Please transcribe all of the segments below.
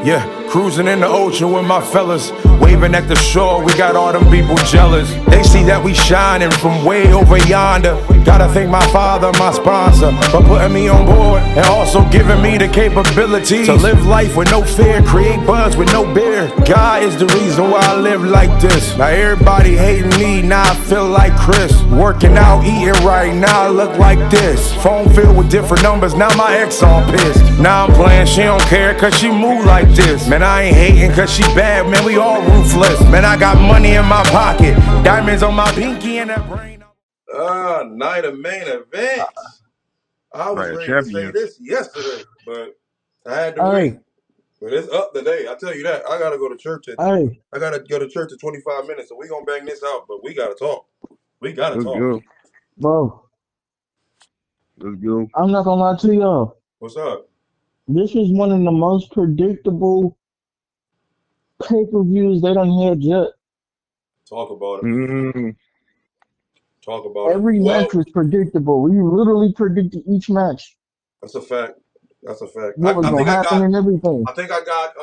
Yeah, cruising in the ocean with my fellas, waving at the shore, we got all them people jealous. They see that we shining from way over yonder. Gotta thank my father, my sponsor, for putting me on board and also giving me the capability to live life with no fear, create buzz with no beer. God is the reason why I live like this. Now everybody hating me, now I feel like Chris. Working out, eating right, now I look like this. Phone filled with different numbers, now my ex all pissed. Now I'm playing, she don't care cause she move like this. Man, I ain't hating cause she bad, man, we all ruthless. Man, I got money in my pocket, diamonds on my pinky and that brain. Night of main events. I was ready to say this yesterday, but I had to wait. But it's up today. I tell you that. I gotta go to church I gotta go to church in 25 minutes, so we gonna bang this out, but we gotta talk. We gotta talk. Go. Bro. Let's go. I'm not gonna lie to y'all. What's up? This is one of the most predictable pay-per-views they done had yet. Talk about it. Mm-hmm. Talk about it. Every match was predictable. We literally predicted each match. That's a fact. That's a fact. What was gonna happen and everything. I think I got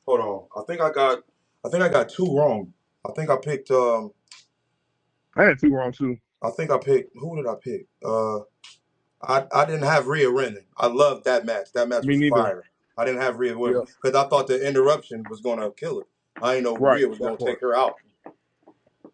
hold on. I think I got two wrong. I think I picked I had two wrong too. I think I picked who did I pick? I didn't have Rhea winning. I loved that match. That match was fire. I didn't have Rhea winning because I thought the interruption was gonna kill her. I didn't know Rhea was gonna take her out.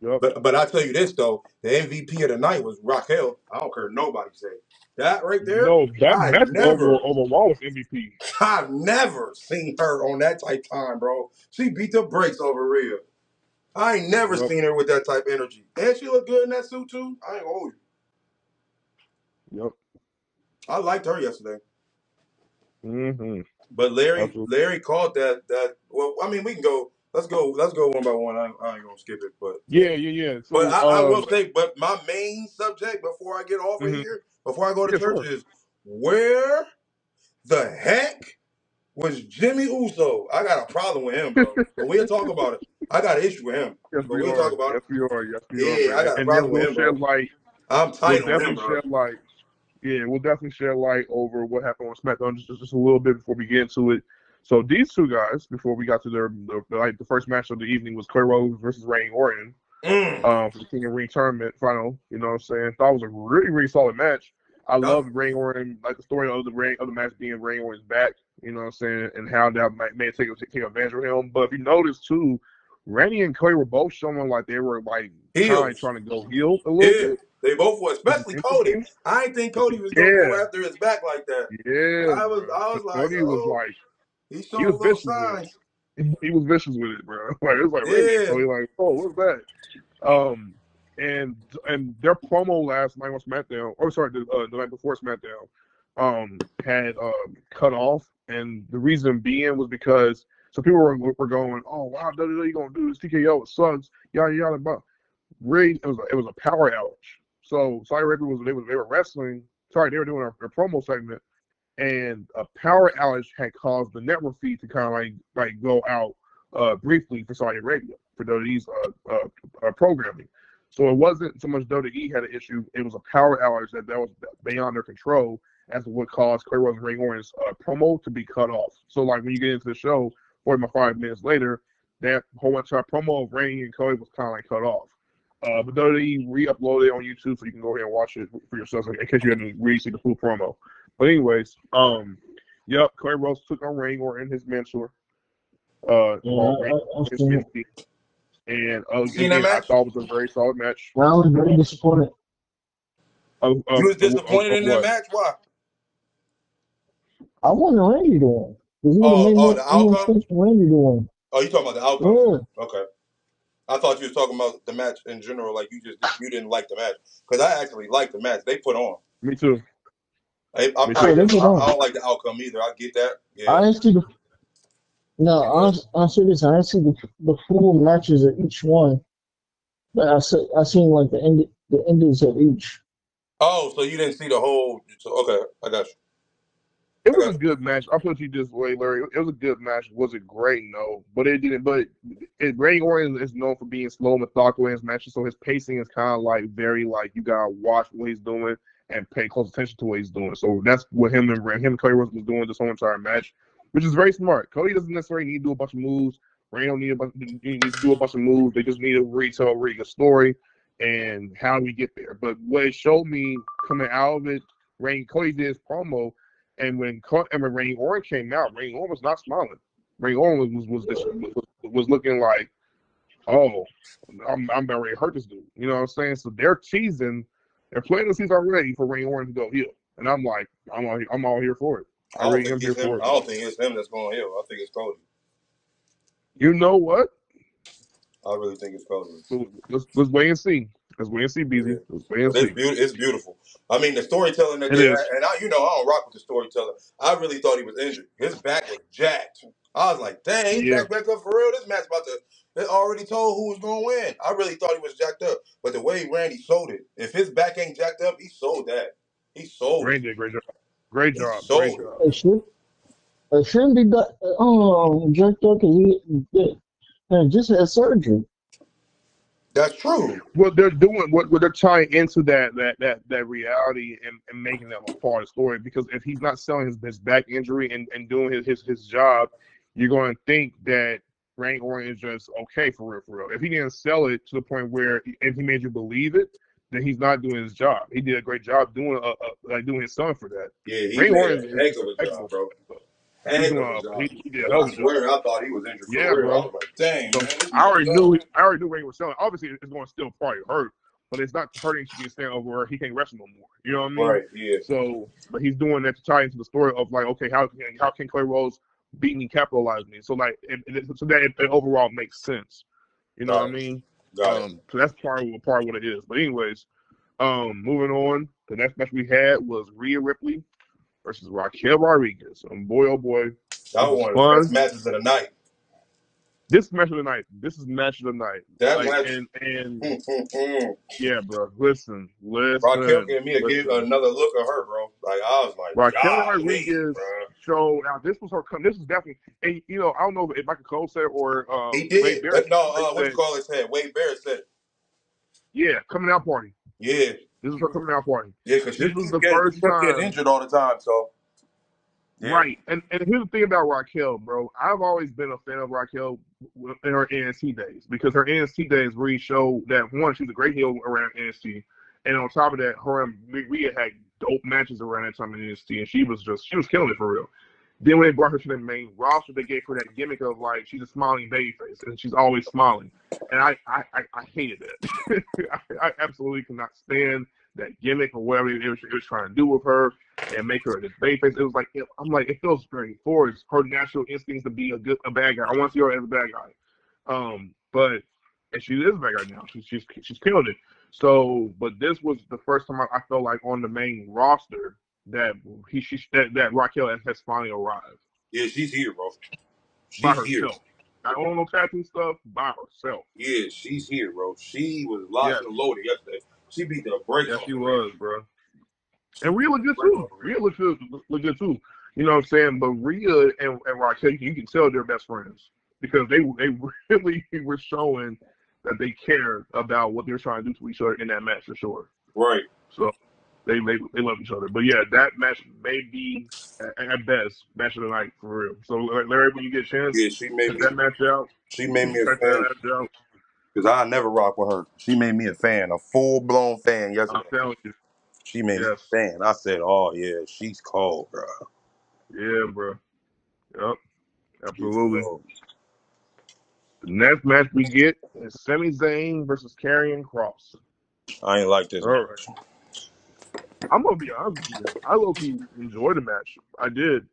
Yep. But I tell you this though, the MVP of the night was Raquel. I don't care what nobody say. That right there. No, that match overall was MVP. I've never seen her on that type time, bro. She beat the brakes over Rhea. I ain't never seen her with that type of energy. And she looked good in that suit too. I ain't gonna hold you. Yep. I liked her yesterday. Mm-hmm. But Larry called that. Well, I mean, we can go. Let's go one by one. I ain't gonna skip it, but yeah. So, but I will say, but my main subject before I get off of here, before I go to church, is where the heck was Jimmy Uso? I got a problem with him, bro. But we'll talk about it. I got an issue with him. Yes, but we'll talk about it. Yes, we are. Yeah, I got a problem with him, bro. I'm tight on him, bro. We'll definitely shed light over what happened on SmackDown just a little bit before we get into it. So these two guys, before we got to the first match of the evening was Cody Rhodes versus Randy Orton for the King of Ring tournament final. You know what I'm saying? Thought it was a really, really solid match. I love Randy Orton, like the story of the match being Randy Orton's back. You know what I'm saying? And how that may take advantage of him. But if you notice too, Randy and Cody were both showing like they were like trying to go heel a little bit. They both were, especially Cody. I didn't think Cody was going to go after his back like that. Yeah, I was like, Cody was like, he was vicious with it. He was vicious with it, bro. Like it was like, Cody, like, oh, what's that? And their promo last night on SmackDown, the night before SmackDown, had cut off, and the reason being was because some people were going, oh wow, WWE gonna do this TKO, it sucks, yada yada blah. Really, it was a power outage. So Saudi Arabia they were wrestling. Sorry, they were doing a promo segment, and a power outage had caused the network feed to kind of like go out briefly for Saudi Arabia for WWE's programming. So it wasn't so much WWE had an issue; it was a power outage that was beyond their control as to what caused Cody Rhodes and Randy Orton's promo to be cut off. So like when you get into the show, 45 minutes later, that whole entire promo of Randy and Cody was kind of like cut off. But WWE re-uploaded it on YouTube, so you can go ahead and watch it for yourself in case you hadn't really seen the full promo. But anyways, Cody Rhodes took on Randy Orton, his mentor. And again, I thought it was a very solid match. I was very disappointed. You was disappointed in that match? Why? I wanted Randy to win. The outcome? Randy to win. Oh, you talking about the outcome? Yeah. Okay. I thought you was talking about the match in general, like you didn't like the match. Because I actually liked the match they put on. Me too. I don't like the outcome either. I get that. Yeah. I didn't see I'll say this. I didn't see the full matches of each one. But I seen like the endings of each. Oh, so you didn't see the whole? Okay, I got you. It was a good match. I'll put it this way, Larry. It was a good match. Was it great? No, but it didn't. But Randy Orton is known for being slow, methodical in his matches, so his pacing is kind of like very like you gotta watch what he's doing and pay close attention to what he's doing. So that's what him and Cody Rhodes was doing this whole entire match. which is very smart. Cody doesn't necessarily need to do a bunch of moves. Reigns don't need to do a bunch of moves. They just need to retell a really good story and how we get there. But what it showed me coming out of it, Cody did his promo, and when Randy Orton came out, Randy Orton was not smiling. Randy Orton was looking like, oh, I'm about ready to hurt this dude. You know what I'm saying? So they're planting the seeds already for Randy Orton to go heel, and I'm like, I'm all here for it. I really am here for it. I don't think it's him that's going heel. I think it's Cody. You know what? I really think it's Cody. Let's wait and see. Let's wait and see, BZ. Yeah. Let's wait and see. It's beautiful. I mean, the storytelling that they had, and I don't rock with the storytelling. I really thought he was injured. His back was jacked. I was like, dang, he back up for real. This match they already told who was going to win. I really thought he was jacked up. But the way Randy sold it, if his back ain't jacked up, he sold that. He sold Randy did a great job. Great job. Great job. It shouldn't be jacked up because he just had surgery. That's true. What they're doing, what they're tying into that reality and making that a part of the story. Because if he's not selling his back injury and doing his job, you're going to think that Randy Orton is just okay for real. If he didn't sell it to the point where if he made you believe it, then he's not doing his job. He did a great job doing his selling for that. Yeah, he made a heck of a job, bro. I swear, I thought he was injured for real. Bro. I was like, dang, man. I already knew Randy was selling. Obviously, it's going to still probably hurt, but it's not hurting to the extent of where he can't wrestle no more. You know what I mean? Right, yeah. So, but he's doing that to tie into the story of like, okay, how can Clay Rose beat me, capitalize me? So like, so that it overall makes sense. You know what I mean? So that's part of what it is. But anyways, moving on, the next match we had was Rhea Ripley versus Raquel Rodriguez. And boy, oh boy, that was one of the best matches of the night. This match of the night. This is match of the night. That match. And yeah, bro. Listen. Raquel gave me another look at her, bro. Like I was like, Raquel Rodriguez showed. Now this was her. This is definitely. And I don't know if Michael Cole said it or he did. What you call it? Said Wade Barrett said it. Yeah, coming out party. Yeah. This is her coming out party. Yeah, because this was the first time getting injured all the time. So. Yeah. Right, and here's the thing about Raquel, bro. I've always been a fan of Raquel in her NXT days because her NXT days really show that one, she's a great heel around NXT, and on top of that, her and Rhea had dope matches around that time in NXT, and she was killing it for real. Then when they brought her to the main roster, they gave her that gimmick of like she's a smiling babyface and she's always smiling, and I hated that. I absolutely could not stand that gimmick or whatever it was trying to do with her and make her this babyface. It was like it feels very forced. Her natural instincts to be a bad guy. I want to see her as a bad guy. But she is a bad guy now. She's killing it. So, but this was the first time I felt like on the main roster that that Raquel has finally arrived. Yeah, she's here, bro. She's by herself. Here. Not on no tattoo stuff, by herself. Yeah, she's here, bro. She was locked and loaded yesterday. She beat the brakes. Yeah, she was, bro. And Rhea looked good too. Rhea looked good too. You know what I'm saying? But Rhea and Raquel, you can tell they're best friends because they really were showing that they cared about what they're trying to do to each other in that match for sure. Right. So they love each other. But yeah, that match may be at best match of the night for real. So Larry, when you get a chance, she made that match out. She made me a fan. Because I never rock with her. She made me a fan, a full-blown fan yesterday. I'm telling you. She made me a fan. I said, oh, yeah, she's cold, bro. Yeah, bro. Yep. Absolutely. The next match we get is Sami Zayn versus Karrion Kross. I ain't like this match. I'm going to be honest with you. I low-key enjoyed the match. I did.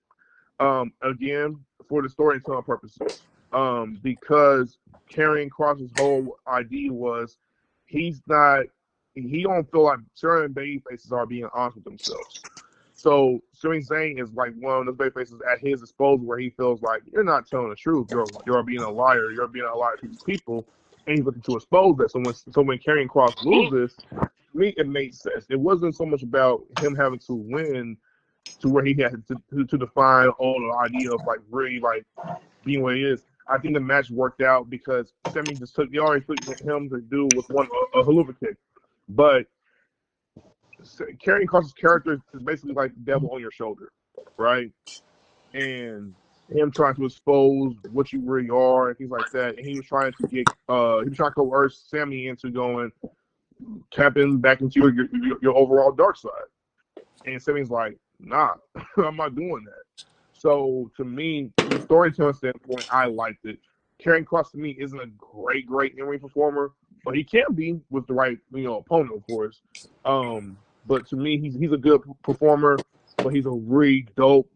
Again, for the storytelling purposes. Because Karrion Kross's whole idea was he don't feel like certain babyfaces are being honest with themselves. So Sami Zayn is like one of those babyfaces at his disposal where he feels like you're not telling the truth. You're being a liar. You're being a liar to these people, and he's looking to expose that. So when Karrion Kross loses, to me it made sense. It wasn't so much about him having to win to where he had to define all the idea of like really like being what he is. I think the match worked out because Sami he already took him to do with a haluva kick. But Karrion Kross's character is basically like the devil on your shoulder, right? And him trying to expose what you really are and things like that. And he was trying to coerce Sammy into going tapping back into your overall dark side. And Sammy's like, nah, I'm not doing that. So to me, from a storytelling standpoint, I liked it. Karrion Kross to me isn't a great in-ring performer, but he can be with the right opponent, of course. But to me, he's a good performer, but he's a really dope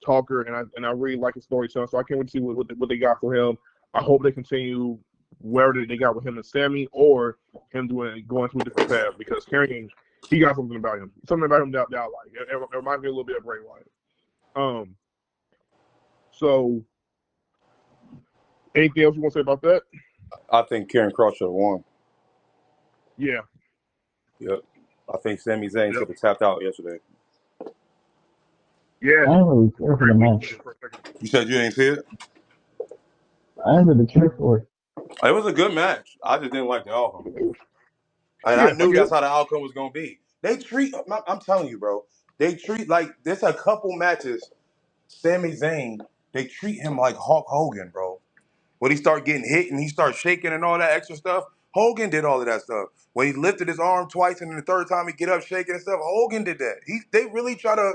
talker, and I really like his storytelling. So I can't wait to see what they got for him. I hope they continue where they got with him and Sammy, or him going to a different path, because Karrion, he got something about him that I like. It reminds me a little bit of Bray Wyatt. So anything else you want to say about that? I think Karrion Kross should have won. Yeah. Yep. I think Sami Zayn should have tapped out yesterday. Yeah. I didn't really care for the match. You said you didn't see it? I didn't really care for it. It was a good match. I just didn't like the outcome. And Yeah, I knew that's how the outcome was going to be. I'm telling you, bro, they treat there's a couple matches, Sami Zayn, they treat him like Hulk Hogan, bro. When he started getting hit and he started shaking and all that extra stuff, Hogan did all of that stuff. When he lifted his arm twice and then the third time he get up shaking and stuff, Hogan did that. They really try to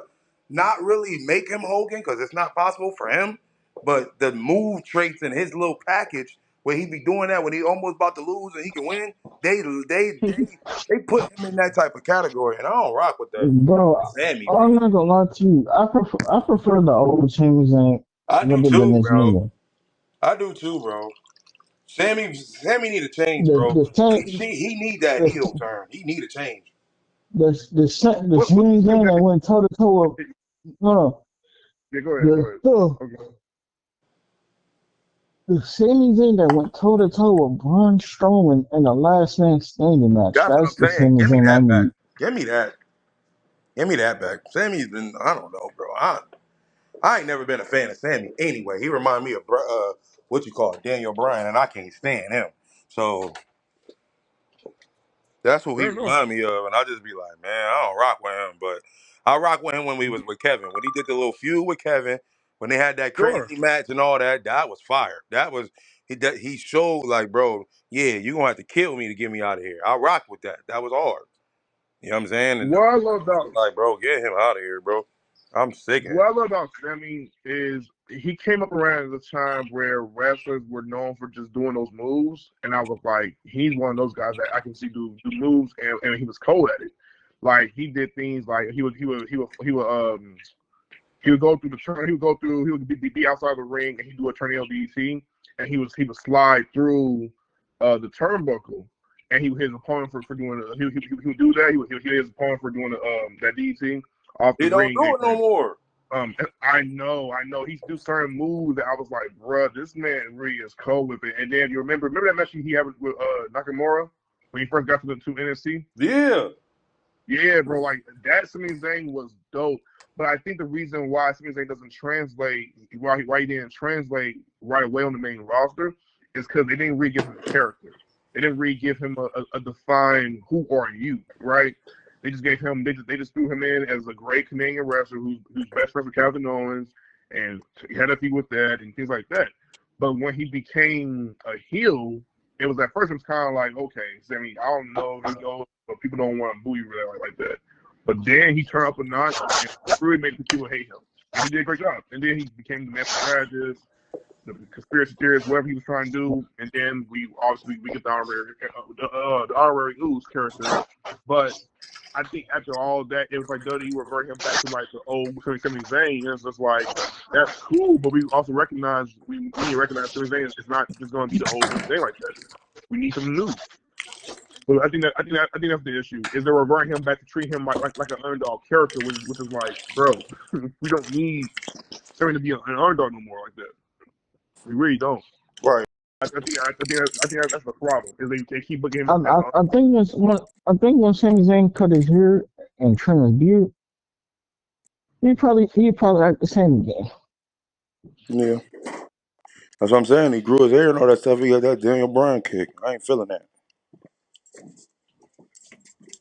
not really make him Hogan because it's not possible for him. But the move traits in his little package where he be doing that when he almost about to lose and he can win, they put him in that type of category, and I don't rock with that. Bro, Sammy, I'm bro. not gonna lie to you. I prefer the old Sami Zayn I do rather than too, this new bro. one. I do too, bro. Sammy need a change, The bro. the He need that heel the turn. He need a change. the Sami Zayn that went toe to toe with no Yeah, go ahead. Okay. the Sami Zayn that went toe to toe with Braun Strowman in the Last Man Standing match. That's what I'm That's the saying. Sami Give me Zayn I that back. need. Give me that. Give me that back. Sammy's been, I don't know, bro. I ain't never been a fan of Sammy anyway. He remind me of what you call it, Daniel Bryan, and I can't stand him. So that's what he Fair enough. remind me of, and I just be like, man, I don't rock with him, but I rock with him when we was with Kevin. When he did the little feud with Kevin, when they had that Sure. crazy match and all that, that was fire. That was he showed like, bro, yeah, you gonna have to kill me to get me out of here. I rock with that. That was hard. You know what I'm saying? And What I love about like, bro, get him out of here, bro. I'm sick of him. what I love about Sammy is he came up around at a time where wrestlers were known for just doing those moves, and I was like, he's one of those guys that I can see do moves, and he was cold at it. Like he did things like he would go through the turn. He would be outside the ring, and he'd do a tornado DT, and he would slide through the turnbuckle, and he would hit his opponent for doing it. He would do that. He would hit his opponent for doing that DT off the He don't ring do it no apron. more. I know. He's do certain moves that I was like, bruh, this man really is cold with it. And then you remember that match he had with Nakamura when he first got to NXT? Yeah. Yeah, bro, like that Sami Zayn was dope. But I think the reason why Sami Zayn doesn't translate, why he didn't translate right away on the main roster, is because they didn't really give him a character. They didn't really give him a defined who are you, right? They just gave him, they just threw him in as a great Canadian wrestler who's best friends with Calvin Owens, and he had a feud with that and things like that. But when he became a heel, it was at first it was kind of like, okay, Sammy, I don't know if he goes, but people don't want to boo you really like that. But then he turned up a notch and really made people hate him. And he did a great job. And then he became the master strategist, the conspiracy theorist, whatever he was trying to do. And then we get the honorary ooze character. But I think after all that, it was like WWE revert him back to like the old Sami Zayn. And it's just like, that's cool, but we also recognize we need to recognize Sami Zayn is not just going to be the old Sami Zayn like that. We need some new. So I think that's the issue. Is they're reverting him back to treat him like an underdog character, which is like, bro, we don't need Sami to be an underdog no more like that. We really don't. Right. I think that's the problem. Is they keep looking him. I think when Sami Zayn cut his hair and trim his beard, he probably act the same again. Yeah. That's what I'm saying. He grew his hair and all that stuff. He got that Daniel Bryan kick. I ain't feeling that.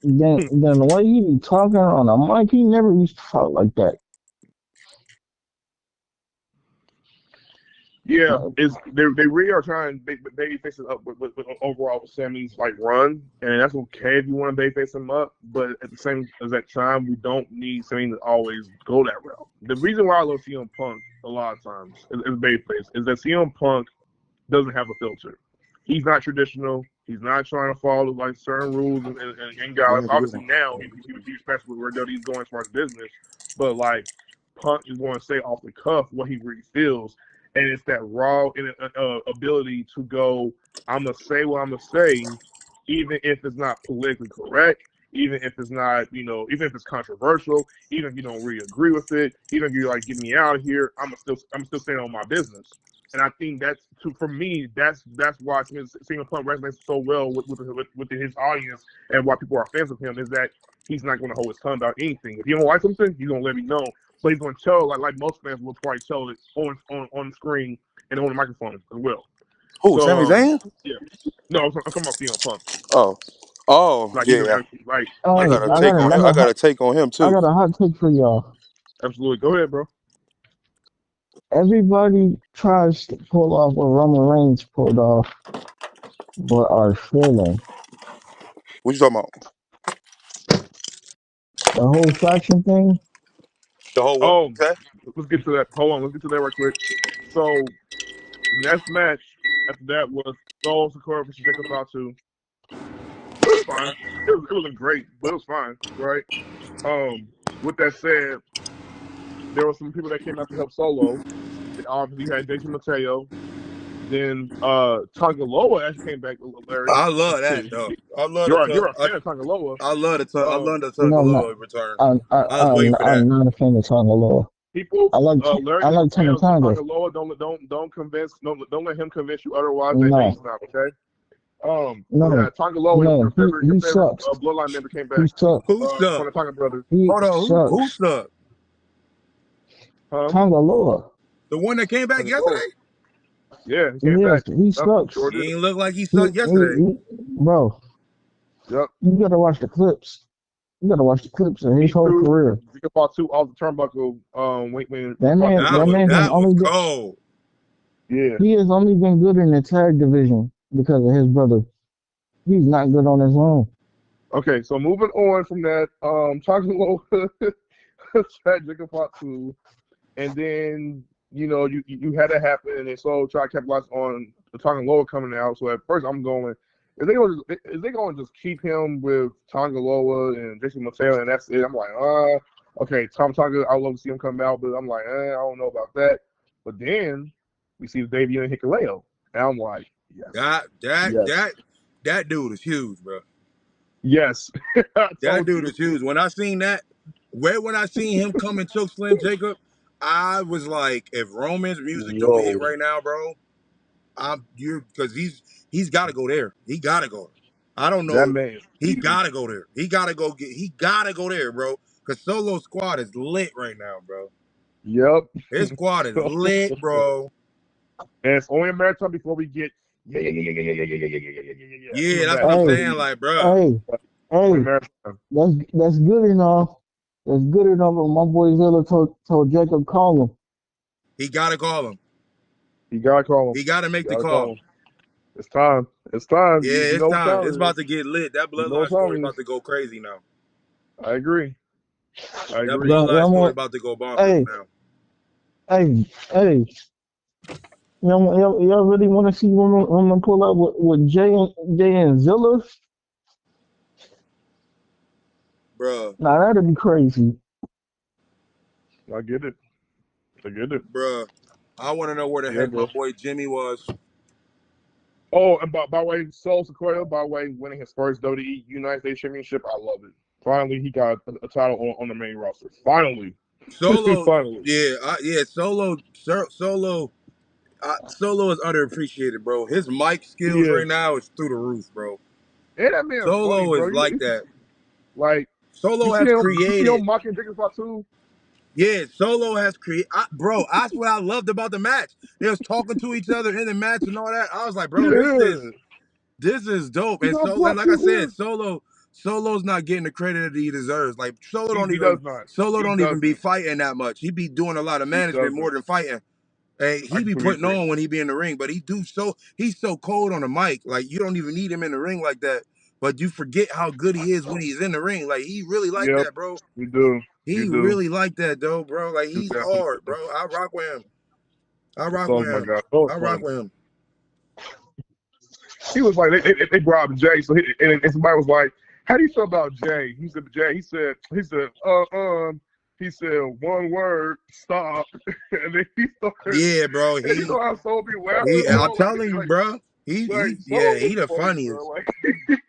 Then the way he be talking on a mic, he never used to talk like that. Yeah, they really are trying. They face it up with overall Sammy's like run, and that's okay if you want to babyface him up. But at the same as that time, we don't need Sammy to always go that route. The reason why I love CM Punk a lot of times as babyface is that CM Punk doesn't have a filter. He's not traditional. He's not trying to follow like certain rules and guidelines. Obviously now he respects where WWE's going as far as business, but like Punk is going to say off the cuff what he really feels, and it's that raw ability to go. I'm gonna say what I'm gonna say, even if it's not politically correct, even if it's not, even if it's controversial, even if you don't really agree with it, even if you're like, get me out of here, I'm still staying on my business. And I think for me, that's why CM Punk resonates so well with his audience and why people are fans of him is that he's not going to hold his tongue about anything. If you don't like something, he's going to let me know. But he's going to tell, like most fans will probably tell it on the screen and on the microphone as well. Who, Sami Zayn? Yeah. No, I'm talking about CM Punk. Like, yeah. I got a take on him too. I got a hot take for y'all. Absolutely. Go ahead, bro. Everybody tries to pull off what Roman Reigns pulled off, but are failing. What you talking about? The whole faction thing. The whole what? Okay. Let's get to that. Hold on. Let's get to that right quick. So, the next match after that was Solo Sikoa versus Jacob Fatu. It was fine. It wasn't great, but it was fine, right? With that said, there were some people that came out to help Solo. Obviously, you had Jason Mateo. Then Tonga Loa actually came back. Larry, I love that though. You're a fan of Tonga Loa. I love the Tonga Loa return. I'm not a fan of Tonga Loa. People, Larry, I like Tonga. Tonga Loa. Don't let him convince you otherwise. That he's not okay. Tonga Loa, your favorite Bloodline member came back. He sucks. Who sucked? From the Tonga brothers. Hold on, who sucked? Tonga Loa. The one that came back yesterday? Yeah, he came back. He sucks. He ain't look like he sucked yesterday. Bro. Yep. You gotta watch the clips. You gotta watch the clips of his whole career. You can fall too off the turnbuckle. That man has only been cold. Yeah. He has only been good in the tag division because of his brother. He's not good on his own. Okay, so moving on from that, talking low Jacob Fatu, and then you had it happen, and they so try to capitalize on the Tonga Loa coming out. So at first, I'm going, is they going to just keep him with Tonga Loa and Jason Mateo, and that's it? I'm like, okay, Tonga, I'd love to see him come out, but I'm like, I don't know about that. But then we see the debut in Hikuleo, and I'm like, yes. That dude is huge, bro. Yes. That dude is huge. When I seen him come and choke Slim Jacob, I was like, if Roman's music don't hit right now, bro, because he's got to go there. He got to go. I don't know. That man. He got to go there. He got to go there, bro. Because Solo Squad is lit right now, bro. Yep. His squad is lit, bro. And it's only a matter of time before we get Yeah, that's what I'm saying, like, bro. Hey, that's good enough. That's good enough. But my boy Zilla told Jacob call him. He gotta call him. He gotta make the call. It's time. Yeah, it's time. It's about to get lit. That bloodline story about to go crazy now. I agree. That bloodline story about to go bonkers now. Hey. Y'all really want to see Roman pull out with Jay and Zilla? Bro. Nah, that'd be crazy. I get it. Bro, I want to know where the heck my boy Jimmy was. Oh, and by way, Solo Sikoa, by way winning his first WWE United States Championship, I love it. Finally, he got a title on the main roster. Finally. Solo. Finally. Yeah. Solo is underappreciated, bro. His mic skills right now is through the roof, bro. And that man Solo funny, is like that. Like Solo has created. You see him mocking Jacob Fatu? Yeah, Solo has created. Bro, that's what I loved about the match. They was talking to each other in the match and all that. I was like, bro, this is dope. And so, like I said, Solo's not getting the credit that he deserves. Like Solo don't even be fighting that much. He be doing a lot of management more than fighting. Hey, I he be completely putting agree. on when he be in the ring, but he's so cold on the mic. Like you don't even need him in the ring like that. But you forget how good he is when he's in the ring. Like he really like Yep, that, bro. you do. You He do. really like that, though, bro. Like You he's definitely hard, do. bro. I rock with him. I rock So, with my him. God. Oh, I it's rock funny. with him. He was like, they brought up Jay, so and somebody was like, "How do you feel about Jay?" He said, "Jay." He said, he said one word, stop, and then he started. Yeah, bro. And you know how Soul be laughing, I'm bro? Telling you, bro. Soul He is the funny, funniest. bro. Like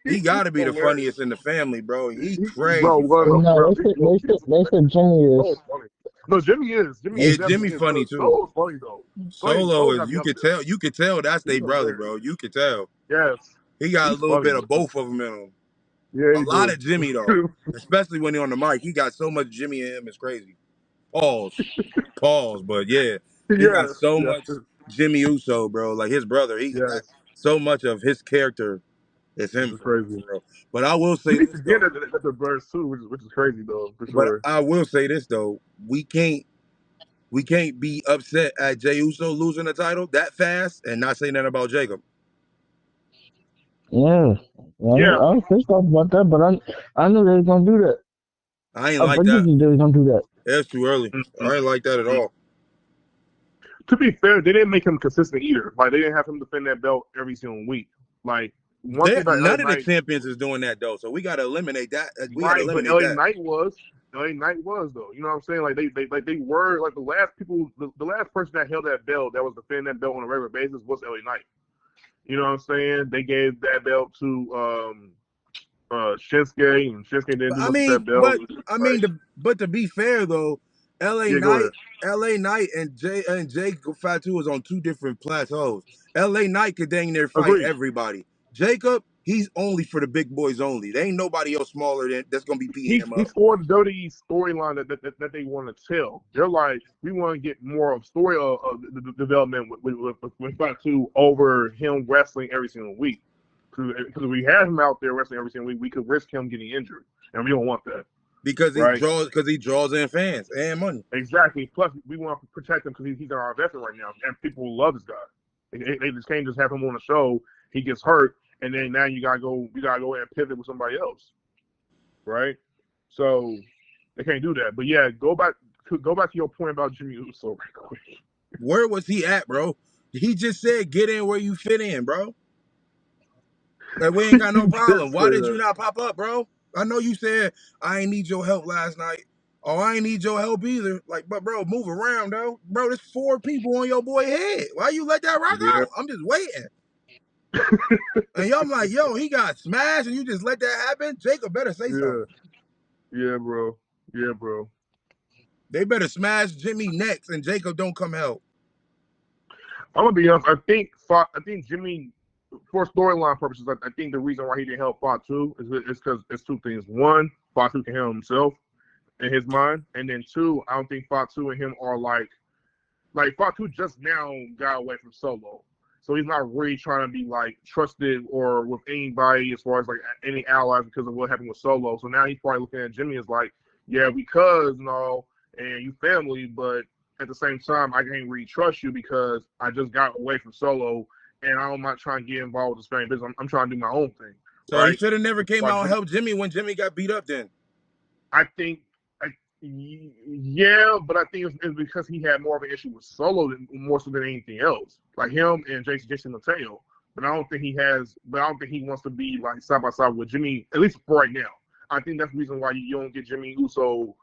He he's got to be the hilarious. funniest in the family, bro. He Bro, crazy, what bro. up, No, bro? they said Jimmy So is. funny. No, Jimmy is. Yeah, Jimmy Jimmy definitely is. funny too. Soul is funny though. Solo Soul is got me up there. you could tell that's He's their brother, hilarious. bro. You could tell. Yes, He got a he's little funny, bit of bro. both of them in him. Yeah, A he lot do. of Jimmy though, especially when he on the mic. He got so much Jimmy in him. It's crazy. Pause, pause. But yeah, he got Yes, so yes, much Jimmy Uso, bro. Like his brother, he got yes. so much of his character is Which him is for real, crazy. for real. But I will say We need this to get though. at the verse too, which is crazy though, for But sure. I will say this though. We can't be upset at Jey Uso losing the title that fast and not say nothing about Jacob. Yeah, Yeah, I was pissed off about that, but I knew they were gonna do that. I ain't I like that. predicted they were gonna do that. It's too early. I ain't like that at all. to be fair, they didn't make him consistent either. Like they didn't have him defend that belt every single week. Like one thing about LA None of the Knight, champions is doing that though. So we gotta eliminate that. We gotta right? But eliminate LA that. Knight was. LA Knight was though. You know what I'm saying? Like they were like the last people, the last person that held that belt that was defending that belt on a regular basis was LA Knight. You know what I'm saying? They gave that belt to Shinsuke, and Shinsuke didn't do nothing with that belt. Right? But to be fair though, L.A. Yeah, go Knight, ahead. L.A. Knight and Jay Fatu was on two different plateaus. L.A. Knight could dang near fight Agreed. everybody. Jacob, he's only for the big boys only. There ain't nobody else smaller than that's gonna be beating him up. He's for the WWE storyline that they want to tell. They're like, we want to get more of story of the development with Fatu over him wrestling every single week. Because if we had him out there wrestling every single week, we could risk him getting injured, and we don't want that. Because Right? he draws in fans and money. Exactly. Plus, we want to protect him because he's our investment right now, and people love this guy. They just can't just have him on the show. He gets hurt, and then now you gotta go and pivot with somebody else, right? So they can't do that. But yeah, go back to your point about Jimmy Uso right quick. Where was he at, bro? He just said, "Get in where you fit in, bro." Like we ain't got no problem. Why did you not pop up, bro? I know you said I ain't need your help last night. Oh, I ain't need your help either. Like, but bro, move around though. Bro, there's 4 people on your boy head. Why you let that rock Yeah. out? I'm just waiting. And I'm like, yo, he got smashed and you just let that happen? Jacob better say something. Yeah, bro. Yeah, bro. They better smash Jimmy next and Jacob don't come help. I'm gonna be honest. I think Jimmy, for storyline purposes, I think the reason why he didn't help Fatu is because it's 2 things. One, Fatu can handle himself in his mind, and then 2, I don't think Fatu and him are like Fatu just now got away from Solo, so he's not really trying to be like trusted or with anybody as far as like any allies because of what happened with Solo. So now he's probably looking at Jimmy as like, yeah, we cuz and all, and you family, but at the same time, I can't really trust you because I just got away from Solo, and I'm not trying to get involved with this family business. I'm trying to do my own thing, So he right? should have never came But out and helped Jimmy when Jimmy got beat up then. I think, yeah, but I think it's because he had more of an issue with Solo more so than anything else. Like him and Jason Mateo. But I don't think he wants to be like side by side with Jimmy, at least for right now. I think that's the reason why you don't get Jimmy Uso.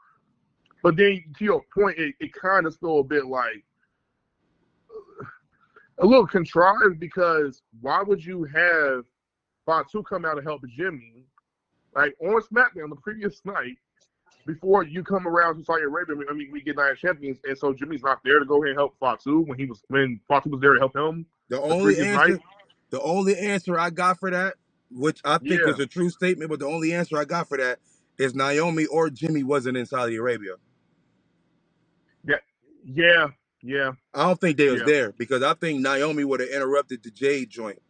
But then to your point, it kind of still a bit like a little contrived because why would you have Fatu come out and help Jimmy like on SmackDown the previous night before you come around to Saudi Arabia? I mean, we get 9 champions, and so Jimmy's not there to go ahead and help Fatu when Fatu was there to help him The the previous night. only answer I got for that, which I think Yeah, is a true statement, but the only answer I got for that is Naomi or Jimmy wasn't in Saudi Arabia. yeah. I don't think they was there because I think Naomi would have interrupted the Jade joint.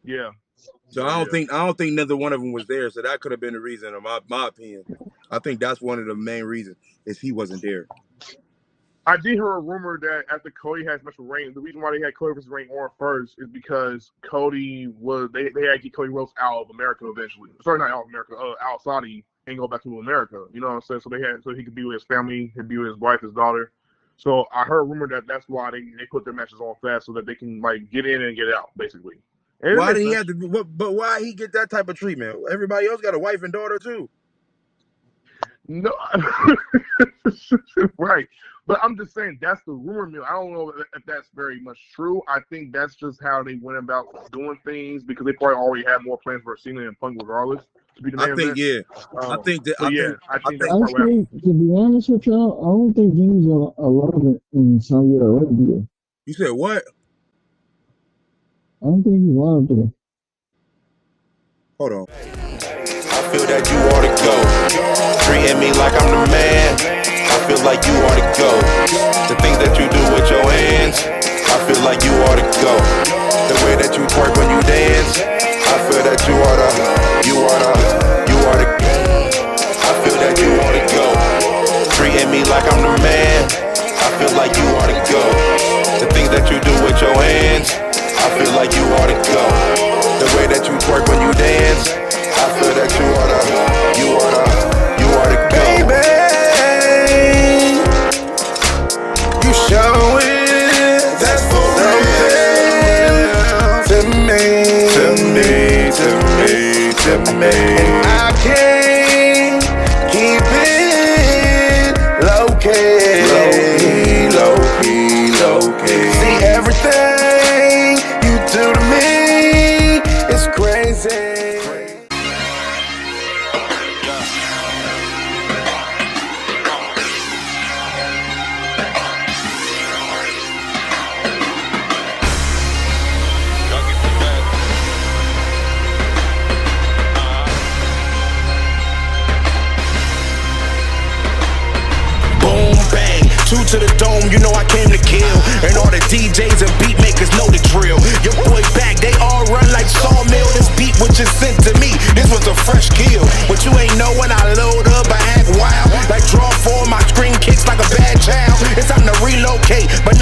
Yeah. So I don't think neither one of them was there. So that could have been the reason, in my opinion. I think that's one of the main reasons is he wasn't there. I did hear a rumor that after Cody had special reign, the reason why they had Cody versus Reign on first is because Cody was they had to get Cody Rhodes out of America eventually. Sorry, not out of America, out Saudi and go back to America. You know what I'm saying? So he could be with his family, he'd be with his wife, his daughter. So I heard a rumor that that's why they put their matches on fast so that they can like get in and get out basically. And why did he have to? But why he get that type of treatment? Everybody else got a wife and daughter too. No, right. But I'm just saying that's the rumor mill. I don't know if that's very much true. I think that's just how they went about doing things because they probably already had more plans for Cena and Punk regardless. To be the main event. I think that. I think that's actually, to be honest with y'all, I don't think Jimmy's allowed in Saudi Arabia. You said what? I don't think he's allowed to. Hold on. I feel that you ought to go. Treating me like I'm the man. I feel like you ought to go. The things that you do with your hands, I feel like you ought to go. The way that you twerk when you dance, I feel that you ought to. I feel that you ought to go. Treating me like I'm the man. I feel like you ought to go. The things that you do with your hands, I feel like you ought to go. The way that you twerk when you dance, I feel that you ought to go. Baby, you show it. That's for real. To me. And I can't keep it low key. See everything you do to me is crazy. To the dome, you know I came to kill. And all the DJs and beat makers know the drill. Your boy back, they all run like sawmill. This beat was just sent to me, this was a fresh kill. But you ain't know when I load up, I act wild. Like draw four, my screen kicks like a bad child. It's time to relocate, but